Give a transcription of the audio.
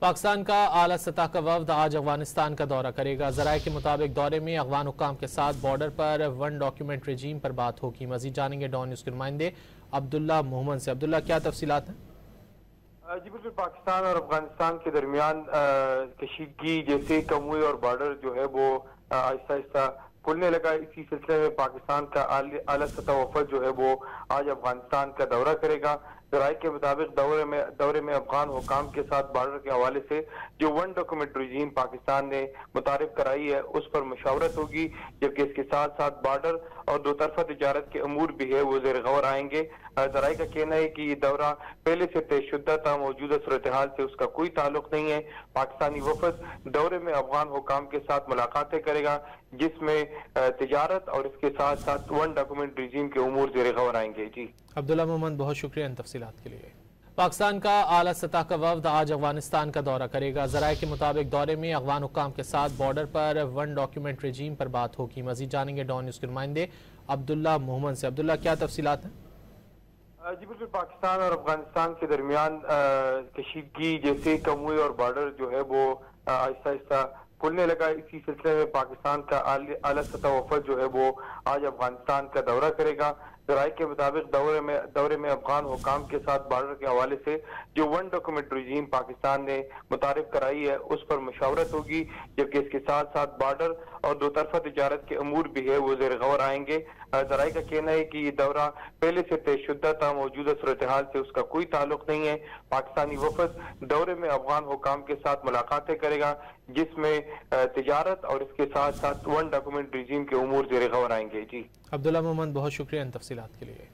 पाकिस्तान का आला सतह का वफ्द आज अफगानिस्तान का दौरा करेगा। ज़राए के मुताबिक दौरे में अफगान हुक्काम के साथ बॉर्डर पर वन डॉक्यूमेंट रजीम पर बात होगी। मजीद जानेंगे डॉन न्यूज़ के नुमाइंदे अब्दुल्ला मोहम्मद से। अब्दुल्ला, क्या तफसीलात हैं? जी बिल्कुल, पाकिस्तान और अफगानिस्तान के दरमियान कशीदगी जैसे कम हुई और बॉर्डर जो है वो आहिस्ता आहिस्ता खुलने लगा। इसी सिलसिले में पाकिस्तान का आला सतह वफद जो है वो आज अफगानिस्तान का दौरा करेगा। ज़राए के मुताबिक दौरे में अफगान हुकाम के साथ बॉर्डर के हवाले से जो वन डॉक्यूमेंट रजीम पाकिस्तान ने मुतारिफ कराई है उस पर मशावरत होगी, जबकि इसके साथ साथ बॉर्डर और दो तरफा तिजारत के अमूर भी है वो ज़ेर गौर आएंगे। ज़राए का कहना है कि ये दौरा पहले से तयशुदा था, मौजूदा सूरत हाल से उसका कोई ताल्लुक नहीं है। पाकिस्तानी वफद दौरे में अफगान हुकाम के साथ मुलाकातें करेगा, जिसमें तिजारत और इसके साथ साथ वन डॉक्यूमेंट रजीम के अमूर ज़ेर गौर आएंगे। जी अब्दुल्ला मोहम्मद, बहुत शुक्रिया इन तफसीलात के लिए। पाकिस्तान का आला सतह का वफ्द आज अफगानिस्तान का दौरा करेगा। ज़राए के मुताबिक दौरे में अफगान हुक्काम के साथ बॉर्डर पर वन डॉक्यूमेंट रजीम पर बात होगी। मजीद जानेंगे डॉन न्यूज़ के नुमाइंदे अब्दुल्ला मोहम्मद से। अब्दुल्ला, क्या तफसीलात हैं? जी बिल्कुल, पाकिस्तान और अफगानिस्तान के दरमियान कशीदगी जैसे कम हुई और बॉर्डर जो है वो आहिस्ता आहिस्ता खुलने लगा। इसी सिलसिले में पाकिस्तान का आला सतह वफद जो है वो आज अफगानिस्तान का दौरा करेगा। ज़राए के मुताबिक दौरे में अफगान हुकाम के साथ बॉर्डर के हवाले से जो वन डॉक्यूमेंट रजीम पाकिस्तान ने मुतारिफ कराई है उस पर मशावरत होगी, जबकि इसके साथ साथ बॉर्डर और दो तरफा तिजारत के अमूर भी है वो ज़ेर गौर आएंगे। ज़राए का कहना है कि ये दौरा पहले से तयशुदा था, मौजूदा सूरत हाल से उसका कोई ताल्लुक नहीं है। पाकिस्तानी वफद दौरे में अफगान हुकाम के साथ मुलाकातें करेगा, जिसमें तिजारत और इसके साथ साथ वन डॉक्यूमेंट रजीम के अमूर ज़ेर गौर आएंगे। जी अब्दुल्ला मोहम्मद, बहुत शुक्रिया इन तफसीलात के लिए।